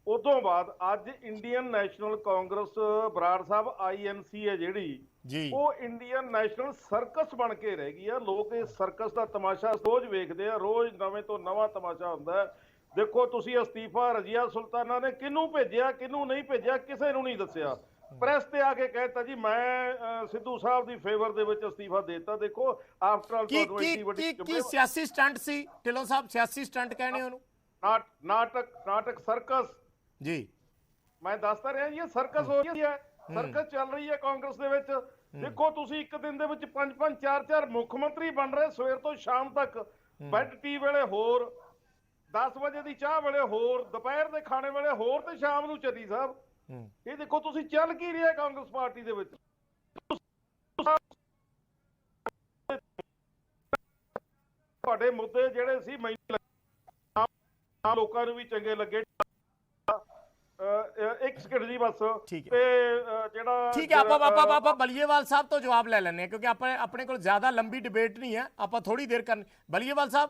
ਉਦੋਂ ਬਾਅਦ ਅੱਜ ਇੰਡੀਅਨ ਨੈਸ਼ਨਲ ਕਾਂਗਰਸ, ਬਰਾੜ ਸਾਹਿਬ, INC ਹੈ ਜਿਹੜੀ, ਜੀ ਉਹ ਇੰਡੀਅਨ ਨੈਸ਼ਨਲ ਸਰਕਸ ਬਣ ਕੇ ਰਹਿ ਗਈ ਆ। ਲੋਕ ਇਸ ਸਰਕਸ ਦਾ ਤਮਾਸ਼ਾ ਰੋਜ਼ ਵੇਖਦੇ ਆ, ਰੋਜ਼ ਨਵੇਂ ਤੋਂ ਨਵਾਂ ਤਮਾਸ਼ਾ ਹੁੰਦਾ ਹੈ। ਦੇਖੋ ਤੁਸੀਂ ਅਸਤੀਫਾ ਰਜ਼ੀਆ ਸੁਲਤਾਨਾ ਨੇ ਕਿਹਨੂੰ ਭੇਜਿਆ, ਕਿਹਨੂੰ ਨਹੀਂ ਭੇਜਿਆ, ਕਿਸੇ ਨੂੰ ਨਹੀਂ ਦੱਸਿਆ। ਪ੍ਰੈਸ ਤੇ ਆ ਕੇ ਕਹਿਤਾ ਜੀ ਮੈਂ ਸਿੱਧੂ ਸਾਹਿਬ ਦੀ ਫੇਵਰ ਦੇ ਵਿੱਚ ਅਸਤੀਫਾ ਦੇਤਾ। ਦੇਖੋ ਆਫਟਰ ਆਲ ਤੁਹਾਨੂੰ ਇੰਨੀ ਵੱਡੀ ਕੀ ਸਿਆਸੀ ਸਟੰਟ ਸੀ ਢਿੱਲੋਂ ਸਾਹਿਬ? ਸਿਆਸੀ ਸਟੰਟ ਕਹਿੰਦੇ ਉਹਨੂੰ? ਨਾਟਕ ਸਰਕਸ ਜੀ ਮੈਂ ਦੱਸਦਾ ਰਿਹਾ ਜੀ, ਇਹ ਸਰਕਸ ਹੋ ਰਹੀ ਹੈ, ਸਰਕਸ ਚੱਲ ਰਹੀ ਹੈ ਕਾਂਗਰਸ ਦੇ ਵਿੱਚ। ਦੇਖੋ ਤੁਸੀਂ ਇੱਕ ਦਿਨ ਦੇ ਵਿੱਚ 5-5 4-4 ਮੁੱਖ ਮੰਤਰੀ ਬਣ ਰਹੇ, ਸਵੇਰ ਤੋਂ ਸ਼ਾਮ ਤੱਕ। ਬੈੱਡ ਟੀ ਵੇਲੇ ਹੋਰ, 10 ਵਜੇ ਦੀ ਚਾਹ ਵੇਲੇ ਹੋਰ, ਦੁਪਹਿਰ ਦੇ ਖਾਣੇ ਵੇਲੇ ਹੋਰ, ਤੇ ਸ਼ਾਮ ਨੂੰ ਚੱਲੀ ਸਾਹਿਬ। ਇਹ ਦੇਖੋ ਤੁਸੀਂ ਚੱਲ ਕੀ ਰਿਹਾ ਕਾਂਗਰਸ ਪਾਰਟੀ ਦੇ ਵਿੱਚ। ਤੁਹਾਡੇ ਮੁੱਦੇ ਜਿਹੜੇ ਸੀ ਮੈਨੂੰ ਲੋਕਾਂ ਨੂੰ ਵੀ ਚੰਗੇ ਲੱਗੇ। ਇੱਕ ਸਕਿੰਟ ਜੀ ਬਸ। ਠੀਕ ਤੇ ਜਿਹੜਾ ਠੀਕ ਹੈ, ਆਪਾਂ ਬਲੀਏਵਾਲ ਸਾਹਿਬ ਤੋਂ ਜਵਾਬ ਲੈ ਲੈਣੇ, ਕਿਉਂਕਿ ਆਪਣੇ ਕੋਲ ਜ਼ਿਆਦਾ ਲੰਬੀ ਡਿਬੇਟ ਨਹੀਂ ਹੈ, ਆਪਾਂ ਥੋੜੀ ਦੇਰ ਕਰਨ। ਬਲੀਏਵਾਲ ਸਾਹਿਬ,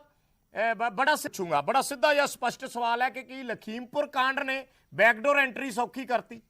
ਬੜਾ ਸਿੱਧਾ ਜਾਂ ਸਪਸ਼ਟ ਸਵਾਲ ਹੈ ਕਿ ਕੀ ਲਖੀਮਪੁਰ ਕਾਂਡ ਨੇ ਬੈਕਡੋਰ ਐਂਟਰੀ ਸੌਖੀ ਕਰਤੀ?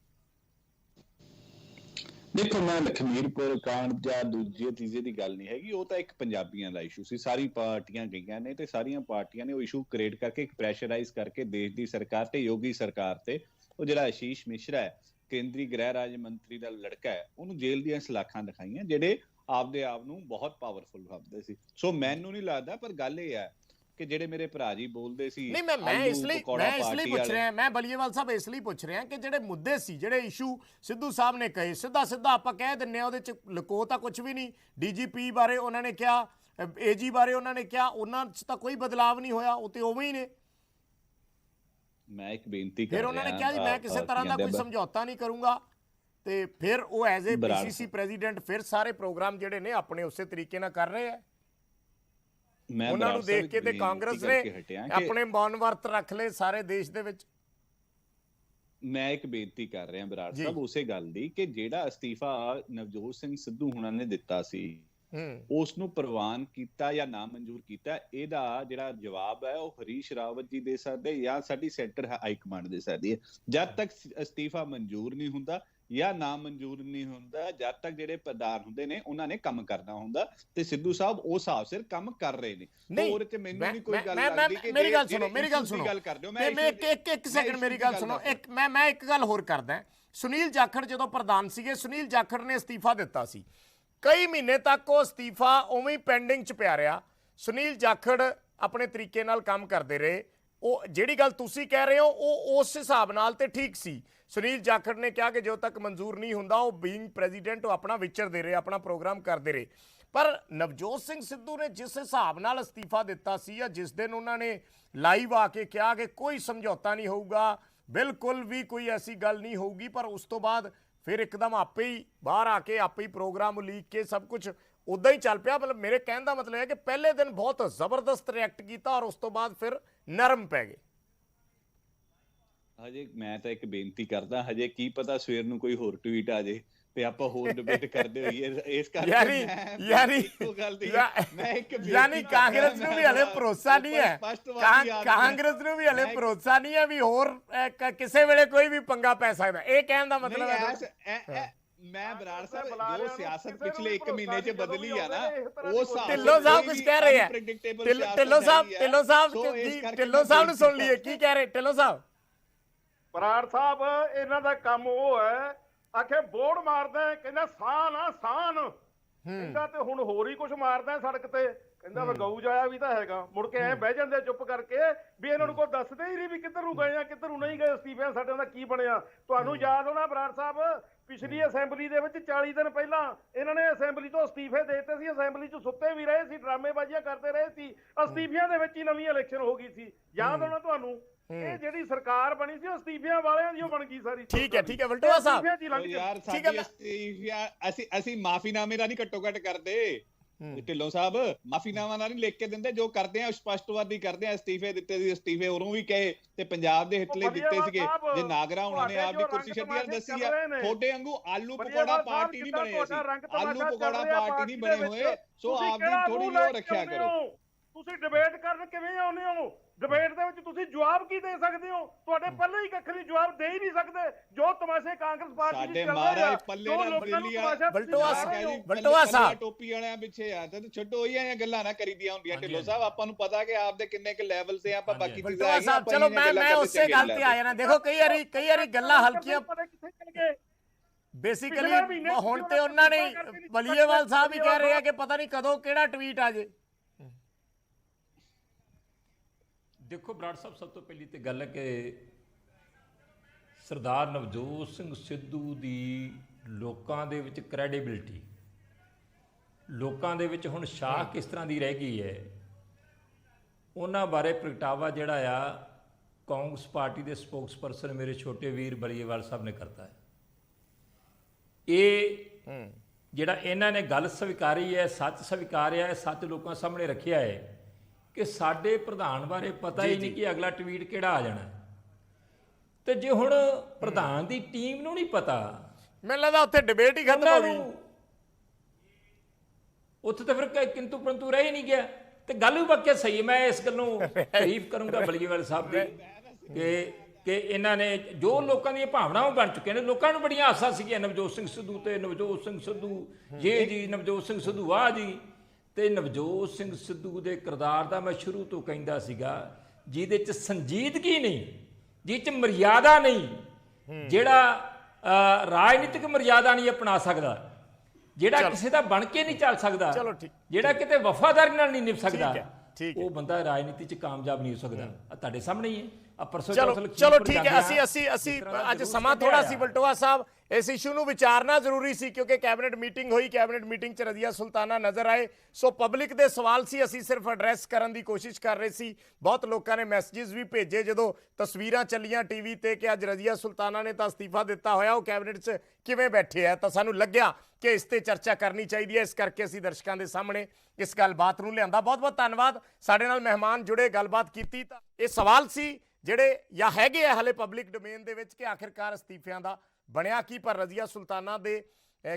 ਦੇਖੋ, ਮੈਂ ਲਖਮੀਰਪੁਰ ਕਾਂਡ ਜਾਂ ਦੂਜੇ ਤੀਜੇ ਦੀ ਗੱਲ ਨਹੀਂ ਹੈਗੀ, ਉਹ ਤਾਂ ਇੱਕ ਪੰਜਾਬੀਆਂ ਦਾ ਇਸ਼ੂ ਸੀ। ਸਾਰੀ ਪਾਰਟੀਆਂ ਗਈਆਂ ਨੇ ਤੇ ਸਾਰੀਆਂ ਪਾਰਟੀਆਂ ਨੇ ਉਹ ਇਸ਼ੂ ਕ੍ਰੀਏਟ ਕਰਕੇ, ਇੱਕ ਪ੍ਰੈਸ਼ਰਾਈਜ਼ ਕਰਕੇ ਦੇਸ਼ ਦੀ ਸਰਕਾਰ ਤੇ ਯੋਗੀ ਸਰਕਾਰ ਤੇ, ਉਹ ਜਿਹੜਾ ਆਸ਼ੀਸ਼ ਮਿਸ਼ਰਾ ਹੈ, ਕੇਂਦਰੀ ਗ੍ਰਹਿ ਰਾਜ ਮੰਤਰੀ ਦਾ ਲੜਕਾ ਹੈ, ਉਹਨੂੰ ਜੇਲ੍ਹ ਦੀਆਂ ਸਲਾਖਾਂ ਦਿਖਾਈਆਂ, ਜਿਹੜੇ ਆਪਦੇ ਆਪ ਨੂੰ ਬਹੁਤ ਪਾਵਰਫੁਲ ਭਾਵਦੇ ਸੀ। ਸੋ ਮੈਨੂੰ ਨਹੀਂ ਲੱਗਦਾ, ਪਰ ਗੱਲ ਇਹ ਹੈ ਕਿ ਜਿਹੜੇ ਮੇਰੇ ਭਰਾ ਜੀ ਬੋਲਦੇ ਸੀ, ਨਹੀਂ ਮੈਂ ਇਸ ਲਈ ਪੁੱਛ ਰਿਹਾ, ਮੈਂ ਬਲੀਏਵਾਲ ਸਾਹਿਬ ਇਸ ਲਈ ਪੁੱਛ ਰਿਹਾ ਕਿ ਜਿਹੜੇ ਮੁੱਦੇ ਸੀ, ਜਿਹੜੇ ਇਸ਼ੂ ਸਿੱਧੂ ਸਾਹਿਬ ਨੇ ਕਹੇ, ਸਿੱਧਾ ਆਪਾਂ ਕਹਿ ਦਿੰਨੇ ਆ, ਉਹਦੇ ਚ ਲੁਕੋ ਤਾਂ ਕੁਝ ਵੀ ਨਹੀਂ। DGP ਬਾਰੇ ਉਹਨਾਂ ਨੇ ਕਿਹਾ, AG ਬਾਰੇ ਉਹਨਾਂ ਨੇ ਕਿਹਾ, ਉਹਨਾਂ ਚ ਤਾਂ ਕੋਈ ਬਦਲਾਵ ਨਹੀਂ ਹੋਇਆ, ਉਹ ਤੇ ਉਵੇਂ ਹੀ ਨੇ। ਮੈਂ ਇੱਕ ਬੇਨਤੀ ਕਰ ਰਿਹਾ, ਫਿਰ ਉਹਨਾਂ ਨੇ ਕਿਹਾ ਜੀ ਮੈਂ ਕਿਸੇ ਤਰ੍ਹਾਂ ਦਾ ਕੋਈ ਸਮਝੌਤਾ ਨਹੀਂ ਕਰੂੰਗਾ, ਤੇ ਫਿਰ ਉਹ ਐਜ਼ ਏ PCC ਪ੍ਰੈਜ਼ੀਡੈਂਟ ਫਿਰ ਸਾਰੇ ਪ੍ਰੋਗਰਾਮ ਜਿਹੜੇ ਨੇ ਆਪਣੇ ਉਸੇ ਤਰੀਕੇ ਨਾਲ ਕਰ ਰਹੇ ਆ। ਉਹਨਾਂ ਨੂੰ ਦੇਖ ਕੇ ਤੇ ਕਾਂਗਰਸ ਨੇ ਆਪਣੇ ਮੌਨ ਵਰਤ ਰੱਖ ਲਏ ਸਾਰੇ ਦੇਸ਼ ਦੇ ਵਿੱਚ। ਮੈਂ ਇੱਕ ਬੇਨਤੀ ਕਰ ਰਿਹਾ ਬਰਾੜ ਸਾਹਿਬ ਉਸੇ ਗੱਲ ਦੀ, ਕਿ ਜਿਹੜਾ ਅਸਤੀਫਾ ਨਵਜੋਤ ਸਿੰਘ ਸਿੱਧੂ ਹੁਣਾਂ ਨੇ ਦਿੱਤਾ ਸੀ, ਉਸ ਨੂੰ ਪ੍ਰਵਾਨ ਕੀਤਾ ਜਾਂ ਨਾ ਮਨਜ਼ੂਰ ਕੀਤਾ, ਇਹਦਾ ਜਿਹੜਾ ਜਵਾਬ ਹੈ ਉਹ ਹਰੀਸ਼ ਰਾਵਤ ਜੀ ਦੇ ਸਕਦੇ ਜਾਂ ਸਾਡੀ ਸੈਂਟਰ ਹਾਈ ਕਮਾਂਡ ਦੇ ਸਕਦੀ ਹੈ। ਜਦ ਤੱਕ ਅਸਤੀਫਾ ਮਨਜ਼ੂਰ ਨਹੀਂ ਹੁੰਦਾ ਜਾਂ ਨਾ ਮਨਜ਼ੂਰ ਨਹੀਂ ਹੁੰਦਾ, ਜਦ ਤੱਕ ਜਿਹੜੇ ਪ੍ਰਧਾਨ ਹੁੰਦੇ ਨੇ ਉਹਨਾਂ ਨੇ ਕੰਮ ਕਰਨਾ ਹੁੰਦਾ, ਤੇ ਸਿੱਧੂ ਸਾਹਿਬ ਉਸ ਹਿਸਾਬ ਸਿਰ ਕੰਮ ਕਰ ਰਹੇ ਨੇ। ਹੋਰ ਤੇ ਮੈਨੂੰ ਨਹੀਂ ਕੋਈ ਗੱਲ ਲੱਗਦੀ ਕਿ ਮੇਰੀ ਗੱਲ ਸੁਣੋ ਗੱਲ ਕਰਦੇ ਹੋ। ਮੈਂ ਇੱਕ ਸੈਕਿੰਡ ਮੇਰੀ ਗੱਲ ਸੁਣੋ। ਮੈਂ ਇੱਕ ਗੱਲ ਹੋਰ ਕਰਦਾ। ਸੁਨੀਲ ਜਾਖੜ ਜਦੋਂ ਪ੍ਰਧਾਨ ਸੀਗੇ, ਸੁਨੀਲ ਜਾਖੜ ਨੇ ਅਸਤੀਫਾ ਦਿੱਤਾ ਸੀ, ਕਈ ਮਹੀਨੇ ਤੱਕ ਉਹ ਅਸਤੀਫਾ ਉਵੇਂ ਹੀ ਪੈਂਡਿੰਗ 'ਚ ਪਿਆ ਰਿਹਾ। ਸੁਨੀਲ ਜਾਖੜ ਆਪਣੇ ਤਰੀਕੇ ਨਾਲ ਕੰਮ ਕਰਦੇ ਰਹੇ। ਉਹ ਜਿਹੜੀ ਗੱਲ ਤੁਸੀਂ ਕਹਿ ਰਹੇ ਹੋ ਉਹ ਉਸ ਹਿਸਾਬ ਨਾਲ ਤੇ ਠੀਕ ਸੀ। ਸੁਨੀਲ ਜਾਖੜ ਨੇ ਕਿਹਾ ਕਿ ਜਦੋਂ ਤੱਕ ਮਨਜ਼ੂਰ ਨਹੀਂ ਹੁੰਦਾ, ਉਹ ਬੀਇੰਗ ਪ੍ਰੈਜ਼ੀਡੈਂਟ ਉਹ ਆਪਣਾ ਵਿਚਰਦੇ ਰਹੇ, ਆਪਣਾ ਪ੍ਰੋਗਰਾਮ ਕਰਦੇ ਰਹੇ। ਪਰ ਨਵਜੋਤ ਸਿੰਘ ਸਿੱਧੂ ਨੇ ਜਿਸ ਹਿਸਾਬ ਨਾਲ ਅਸਤੀਫਾ ਦਿੱਤਾ ਸੀ, ਜਾਂ ਜਿਸ ਦਿਨ ਉਹਨਾਂ ਨੇ ਲਾਈਵ ਆ ਕੇ ਕਿਹਾ ਕਿ ਕੋਈ ਸਮਝੌਤਾ ਨਹੀਂ ਹੋਊਗਾ, ਬਿਲਕੁਲ ਵੀ ਕੋਈ ਐਸੀ ਗੱਲ ਨਹੀਂ ਹੋਊਗੀ, ਪਰ ਉਸ ਤੋਂ ਬਾਅਦ ਫਿਰ ਇੱਕਦਮ ਆਪੇ ਹੀ ਬਾਹਰ ਆ ਕੇ ਆਪੇ ਹੀ ਪ੍ਰੋਗਰਾਮ ਲੀਕ ਕੇ ਸਭ ਕੁਝ ਉੱਦਾਂ ਹੀ ਚੱਲ ਪਿਆ। ਮਤਲਬ ਮੇਰੇ ਕਹਿਣ ਦਾ ਮਤਲਬ ਹੈ ਕਿ ਪਹਿਲੇ ਦਿਨ ਬਹੁਤ ਜ਼ਬਰਦਸਤ ਰਿਐਕਟ ਕੀਤਾ ਔਰ ਉਸ ਤੋਂ ਬਾਅਦ ਫਿਰ ਨਰਮ ਪੈ ਗਏ। ਹਜੇ ਮੈਂ ਤਾਂ ਇੱਕ ਬੇਨਤੀ ਕਰਦਾ, ਹਜੇ ਕੀ ਪਤਾ ਸਵੇਰ ਨੂੰ ਕੋਈ ਹੋਰ ਟਵੀਟ ਆ ਜੇ ਤੇ ਆਪਾਂ ਹੋਰ ਡਿਬੇਟ ਕਰਦੇ ਹੋਈਏ। ਇਸ ਕਰਕੇ ਯਾਨੀ ਕਾਂਗਰਸ ਨੂੰ ਵੀ ਹਲੇ ਭਰੋਸਾ ਨਹੀਂ ਹੈ, ਕਾਂਗਰਸ ਨੂੰ ਵੀ ਹਲੇ ਭਰੋਸਾ ਨਹੀਂ ਹੈ ਵੀ ਹੋਰ ਕਿਸੇ ਵੇਲੇ ਕੋਈ ਵੀ ਪੰਗਾ ਪੈ ਸਕਦਾ। ਇਹ ਕਹਿਣ ਦਾ ਮਤਲਬ ਹੈ ਮੈਂ ਬਰਾੜ ਸਾਹਿਬ ਜੋ ਸਿਆਸਤ ਪਿਛਲੇ 1 ਮਹੀਨੇ 'ਚ ਬਦਲੀ ਆ ਨਾ, ਉਹ ਢਿੱਲੋਂ ਸਾਹਿਬ ਕੁਝ ਕਹਿ ਰਹੇ ਆ। ਢਿੱਲੋਂ ਸਾਹਿਬ ਨੂੰ ਸੁਣ ਲਈਏ ਕੀ ਕਹਿ ਰਹੇ ਢਿੱਲੋਂ ਸਾਹਿਬ। ਬਰਾੜ ਸਾਹਿਬ ਇਹਨਾਂ ਦਾ ਕੰਮ ਉਹ ਹੈ, ਆਖੇ ਬੋਰਡ ਮਾਰਦਾ, ਕਹਿੰਦਾ ਸਾਨ ਆ ਸਾਨ, ਕਹਿੰਦਾ ਤੇ ਹੁਣ ਹੋਰ ਹੀ ਕੁਝ ਮਾਰਦਾ ਸੜਕ ਤੇ, ਕਹਿੰਦਾ ਵਾ ਗਊ ਜਾਇਆ ਵੀ ਤਾਂ ਹੈਗਾ, ਮੁੜ ਕੇ ਐ ਬਹਿ ਜਾਂਦੇ ਚੁੱਪ ਕਰਕੇ ਵੀ ਇਹਨਾਂ ਨੂੰ ਕੋਈ ਦੱਸਦੇ ਹੀ ਨਹੀਂ ਵੀ ਕਿੱਧਰ ਨੂੰ ਗਏ ਆ ਕਿੱਧਰ ਨੂੰ ਨਹੀਂ ਗਏ, ਅਸਤੀਫਿਆਂ ਸਾਡੇ ਦਾ ਕੀ ਬਣਿਆ। ਤੁਹਾਨੂੰ ਯਾਦ ਹੋਣਾ ਬਰਾੜ ਸਾਹਿਬ, ਪਿਛਲੀ ਅਸੈਂਬਲੀ ਦੇ ਵਿੱਚ 40 ਦਿਨ ਪਹਿਲਾਂ ਇਹਨਾਂ ਨੇ ਅਸੈਂਬਲੀ ਤੋਂ ਅਸਤੀਫੇ ਦੇ ਦਿੱਤੇ ਸੀ, ਅਸੈਂਬਲੀ 'ਚ ਸੁੱਤੇ ਵੀ ਰਹੇ ਸੀ, ਡਰਾਮੇਬਾਜ਼ੀਆਂ ਕਰਦੇ ਰਹੇ ਸੀ, ਅਸਤੀਫਿਆਂ ਦੇ ਵਿੱਚ ਹੀ ਨਵੀਂ ਇਲੈਕਸ਼ਨ ਹੋ ਗਈ ਸੀ। ਯਾਦ ਹੋਣਾ ਤੁਹਾਨੂੰ, ਇਹ ਜਿਹੜੀ ਸਰਕਾਰ ਬਣੀ ਸੀ ਅਸਤੀਫਿਆਂ ਵਾਲਿਆਂ ਦੀ ਉਹ ਬਣ ਗਈ ਸਾਰੀ। ਠੀਕ ਹੈ ਵਲਟੋਆ ਸਾਹਿਬ, ਯਾਰ ਠੀਕ ਹੈ, ਸਾਡੀ ਅਸਤੀਫਿਆ ਅਸੀਂ ਮਾਫੀਨਾਮੇ ਦਾ ਨਹੀਂ ਘੱਟੋ ਘੱਟ ਕਰਦੇ। ਢਿੱਲੋਂ ਸਾਹਿਬ ਮਾਫੀਨਾਮਾ ਨਾਲ ਨਹੀਂ ਲਿਖ ਕੇ ਦਿੰਦੇ, ਜੋ ਕਰਦੇ ਆ ਸਪਸ਼ਟਵਾਦੀ ਕਰਦੇ ਆ। ਅਸਤੀਫੇ ਦਿੱਤੇ ਸੀ, ਅਸਤੀਫੇ ਉਰੋਂ ਵੀ ਕਹੇ ਤੇ ਪੰਜਾਬ ਦੇ ਹਿੱਤ ਲਈ ਦਿੱਤੇ ਸੀਗੇ। ਜੇ ਨਾਗਰਾ ਉਹਨਾਂ ਨੇ ਆਪਦੀ ਕੁਰਸੀ ਛੱਡੀ ਆ ਦੱਸੀ ਆ, ਤੁਹਾਡੇ ਵਾਂਗੂ ਆਲੂ ਪਕੌੜਾ ਪਾਰਟੀ ਨਹੀਂ ਬਣੇ ਅਸੀਂ, ਆਲੂ ਪਕੌੜਾ ਪਾਰਟੀ ਨਹੀਂ ਬਣੇ ਹੋਏ। ਸੋ ਆਪਦੀ ਥੋੜੀ ਜਿਹੀ ਉਹ ਰੱਖਿਆ ਕਰੋ। ਤੁਸੀਂ ਡਿਬੇਟ ਕਰਨ ਕਿਵੇਂ ਆਉਂਦੇ ਹੋ? ਡਿਬੇਟ ਦੇ ਵਿੱਚ ਤੁਸੀਂ ਜਵਾਬ ਕੀ ਦੇ ਸਕਦੇ ਹੋ? ਤੁਹਾਡੇ ਪੱਲੇ ਹੀ ਕੱਖ ਨਹੀਂ, ਜਵਾਬ ਦੇ ਹੀ ਨਹੀਂ ਸਕਦੇ। ਜੋ ਤਮਾਸ਼ੇ ਕਾਂਗਰਸ ਪਾਰਟੀ ਸਾਡੇ ਮਹਾਰਾਜ ਪੱਲੇ ਨਾਲ ਬਲਟੋਆ ਸਾਹਿਬ ਟੋਪੀ ਵਾਲਿਆਂ ਪਿੱਛੇ ਆ ਤੇ ਛੱਡੋ ਇਹ ਗੱਲਾਂ ਨਾ ਕਰੀਦੀਆਂ ਹੁੰਦੀਆਂ। ਢਿੱਲੋਂ ਸਾਹਿਬ ਆਪਾਂ ਨੂੰ ਪਤਾ ਕਿ ਆਪਦੇ ਕਿੰਨੇ ਕੁ ਲੈਵਲ ਤੇ ਆਪਾਂ ਬਾਕੀ ਬਲਟੋਆ ਸਾਹਿਬ ਚਲੋ ਮੈਂ ਉਸੇ ਗੱਲ ਤੇ ਆ ਜਾਣਾ। ਦੇਖੋ ਕਈ ਵਾਰੀ ਗੱਲਾਂ ਹਲਕੀਆਂ ਬੇਸਿਕਲੀ ਹੁਣ ਤੇ ਉਹਨਾਂ ਨੇ ਵਲੀਏਵਾਲ ਸਾਹਿਬ ਹੀ ਕਹਿ ਰਹੇ ਆ ਕਿ ਪਤਾ ਨਹੀਂ ਕਦੋਂ ਕਿਹੜਾ ਟਵੀਟ ਆ ਜੇ। ਦੇਖੋ ਬਰਾੜ ਸਾਹਿਬ, ਸਭ ਤੋਂ ਪਹਿਲੀ ਤੇ ਗੱਲ ਹੈ ਕਿ ਸਰਦਾਰ ਨਵਜੋਤ ਸਿੰਘ ਸਿੱਧੂ ਦੀ ਲੋਕਾਂ ਦੇ ਵਿੱਚ ਕ੍ਰੈਡੀਬਿਲਿਟੀ, ਲੋਕਾਂ ਦੇ ਵਿੱਚ ਹੁਣ ਸ਼ਾਹ ਕਿਸ ਤਰ੍ਹਾਂ ਦੀ ਰਹਿ ਗਈ ਹੈ, ਉਹਨਾਂ ਬਾਰੇ ਪ੍ਰਗਟਾਵਾ ਜਿਹੜਾ ਆ ਕਾਂਗਰਸ ਪਾਰਟੀ ਦੇ ਸਪੋਕਸਪਰਸਨ ਮੇਰੇ ਛੋਟੇ ਵੀਰ ਬਲੀਏਵਾਲ ਸਾਹਿਬ ਨੇ ਕਰਤਾ ਹੈ। ਇਹ ਜਿਹੜਾ ਇਹਨਾਂ ਨੇ ਗੱਲ ਸਵੀਕਾਰੀ ਹੈ, ਸੱਚ ਸਵੀਕਾਰਿਆ ਹੈ, ਸੱਚ ਲੋਕਾਂ ਸਾਹਮਣੇ ਰੱਖਿਆ ਹੈ ਕਿ ਸਾਡੇ ਪ੍ਰਧਾਨ ਬਾਰੇ ਪਤਾ ਹੀ ਨਹੀਂ ਕਿ ਅਗਲਾ ਟਵੀਟ ਕਿਹੜਾ ਆ ਜਾਣਾ। ਤੇ ਜੇ ਹੁਣ ਪ੍ਰਧਾਨ ਦੀ ਟੀਮ ਨੂੰ ਨਹੀਂ ਪਤਾ, ਮੈਨੂੰ ਲੱਗਦਾ ਉੱਥੇ ਡਿਬੇਟ ਹੀ ਖਤਮ ਹੋ ਗਈ। ਉੱਥੇ ਤਾਂ ਫਿਰ ਕਿੰਤੂ ਪਰੰਤੂ ਰਹਿ ਹੀ ਨਹੀਂ ਗਿਆ। ਤੇ ਗੱਲ ਵੀ ਵਾਕਿਆ ਸਹੀ ਹੈ। ਮੈਂ ਇਸ ਗੱਲ ਨੂੰ ਤਾਰੀਫ ਕਰੂੰਗਾ ਬਲੀਏਵਾਲ ਸਾਹਿਬ ਦੀ ਕਿ ਇਹਨਾਂ ਨੇ ਜੋ ਲੋਕਾਂ ਦੀਆਂ ਭਾਵਨਾਵਾਂ ਬਣ ਚੁੱਕੀਆਂ ਨੇ। ਲੋਕਾਂ ਨੂੰ ਬੜੀਆਂ ਆਸਾਂ ਸੀਗੀਆਂ ਨਵਜੋਤ ਸਿੰਘ ਸਿੱਧੂ ਤੇ, ਨਵਜੋਤ ਸਿੰਘ ਸਿੱਧੂ ਜੇ ਜੀ, ਨਵਜੋਤ ਸਿੰਘ ਸਿੱਧੂ ਆ ਜੀ। ਤੇ ਨਵਜੋਤ ਸਿੰਘ ਸਿੱਧੂ ਦੇ ਕਿਰਦਾਰ ਦਾ ਮੈਂ ਸ਼ੁਰੂ ਤੋਂ ਕਹਿੰਦਾ ਸੀਗਾ, ਜਿਹਦੇ 'ਚ ਸੰਜੀਦਗੀ ਨਹੀਂ, ਜਿਹਦੇ 'ਚ ਮਰਿਆਦਾ ਨਹੀਂ, ਜਿਹੜਾ ਰਾਜਨੀਤਿਕ ਮਰਿਆਦਾ ਨਹੀਂ ਅਪਣਾ ਸਕਦਾ, ਜਿਹੜਾ ਕਿਸੇ ਦਾ ਬਣ ਕੇ ਨਹੀਂ ਚੱਲ ਸਕਦਾ, ਜਿਹੜਾ ਕਿਤੇ ਵਫਾਦਾਰੀ ਨਾਲ ਨਹੀਂ ਨਿਭ ਸਕਦਾ, ਉਹ ਬੰਦਾ ਰਾਜਨੀਤੀ 'ਚ ਕਾਮਯਾਬ ਨਹੀਂ ਹੋ ਸਕਦਾ। ਤੁਹਾਡੇ ਸਾਹਮਣੇ ਹੀ ਹੈ। ਚਲੋ ਠੀਕ ਹੈ। ਅਸੀਂ ਅੱਜ ਸਮਾਂ ਥੋੜਾ ਸੀ ਬਲਟੋਆ ਸਾਹਿਬ, ਇਸ ਇਸ਼ੂ ਨੂੰ ਵਿਚਾਰਨਾ ਜ਼ਰੂਰੀ ਸੀ ਕਿਉਂਕਿ ਕੈਬਨਿਟ ਮੀਟਿੰਗ ਹੋਈ, ਕੈਬਨਿਟ ਮੀਟਿੰਗ 'ਚ ਰਜ਼ੀਆ ਸੁਲਤਾਨਾ ਨਜ਼ਰ ਆਏ। ਸੋ ਪਬਲਿਕ ਦੇ ਸਵਾਲ ਸੀ, ਅਸੀਂ ਸਿਰਫ ਐਡਰੈਸ ਕਰਨ ਦੀ ਕੋਸ਼ਿਸ਼ ਕਰ ਰਹੇ ਸੀ। ਬਹੁਤ ਲੋਕਾਂ ਨੇ ਮੈਸੇजेस ਵੀ ਭੇਜੇ ਜਦੋਂ ਤਸਵੀਰਾਂ ਚੱਲੀਆਂ ਟੀਵੀ ਤੇ ਕਿ ਅੱਜ ਰਜ਼ੀਆ ਸੁਲਤਾਨਾ ਨੇ ਤਾਂ ਅਸਤੀਫਾ ਦਿੱਤਾ ਹੋਇਆ, ਉਹ ਕੈਬਨਿਟ 'ਚ ਕਿਵੇਂ ਬੈਠੇ ਆ, ਤਾਂ ਸਾਨੂੰ ਲੱਗਿਆ ਕਿ ਇਸ ਤੇ ਚਰਚਾ ਕਰਨੀ ਚਾਹੀਦੀ ਹੈ। ਇਸ ਕਰਕੇ ਅਸੀਂ ਦਰਸ਼ਕਾਂ ਦੇ ਸਾਹਮਣੇ ਇਸ ਗੱਲਬਾਤ ਨੂੰ ਲਿਆਂਦਾ। ਬਹੁਤ ਬਹੁਤ ਧੰਨਵਾਦ ਸਾਡੇ ਨਾਲ ਮਹਿਮਾਨ ਜੁੜੇ, ਗੱਲਬਾਤ ਕੀਤੀ। ਤਾਂ ਇਹ ਸਵਾਲ ਸੀ ਜਿਹੜੇ ਜਾਂ ਹੈਗੇ ਆ ਹਲੇ ਪਬਲਿਕ ਡੋਮੇਨ ਦੇ ਵਿੱਚ ਕਿ ਆਖਿਰਕਾਰ ਅਸਤੀਫਿਆਂ ਦਾ ਬਣਿਆ ਕੀ। ਪਰ ਰਜ਼ੀਆ ਸੁਲਤਾਨਾ ਦੇ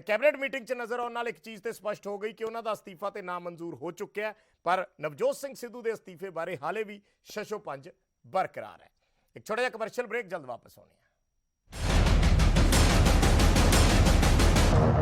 ਕੈਬਨਿਟ ਮੀਟਿੰਗ 'ਚ ਨਜ਼ਰ ਆਉਣ ਨਾਲ ਇੱਕ ਚੀਜ਼ ਤੇ ਸਪਸ਼ਟ ਹੋ ਗਈ ਕਿ ਉਹਨਾਂ ਦਾ ਅਸਤੀਫਾ ਤੇ ਨਾ ਮਨਜ਼ੂਰ ਹੋ ਚੁੱਕਿਆ, ਪਰ ਨਵਜੋਤ ਸਿੰਘ ਸਿੱਧੂ ਦੇ ਅਸਤੀਫੇ ਬਾਰੇ ਹਾਲੇ ਵੀ ਸ਼ਸ਼ੋਪੰਜ ਬਰਕਰਾਰ ਹੈ। ਇੱਕ ਛੋਟਾ ਜਿਹਾ ਕਮਰਸ਼ੀਅਲ ਬ੍ਰੇਕ, ਜਲਦ ਵਾਪਸ ਆਉਣੇ।